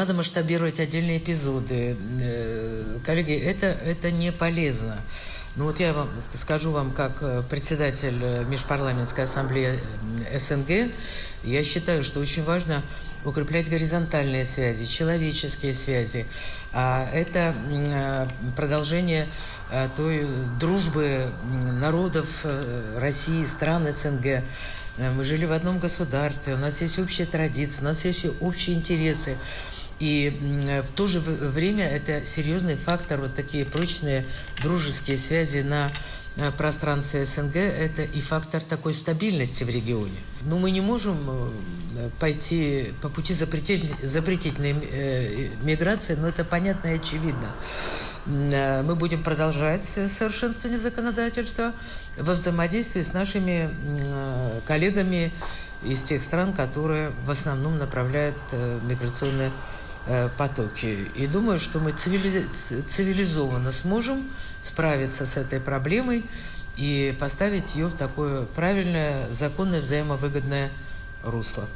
надо масштабировать отдельные эпизоды. Коллеги, это не полезно. Ну вот я вам скажу вам, как председатель Межпарламентской ассамблеи СНГ, я считаю, что очень важно укреплять горизонтальные связи, человеческие связи. Это продолжение той дружбы народов России, стран СНГ. Мы жили в одном государстве, у нас есть общие традиции, у нас есть общие интересы. И в то же время это серьезный фактор, вот такие прочные дружеские связи на пространстве СНГ, это и фактор такой стабильности в регионе. Но мы не можем пойти по пути запретительной миграции, но это понятно и очевидно. Мы будем продолжать совершенствование законодательства во взаимодействии с нашими коллегами из тех стран, которые в основном направляют миграционные потоки. И думаю, что мы цивилизованно сможем справиться с этой проблемой и поставить ее в такое правильное, законное, взаимовыгодное русло.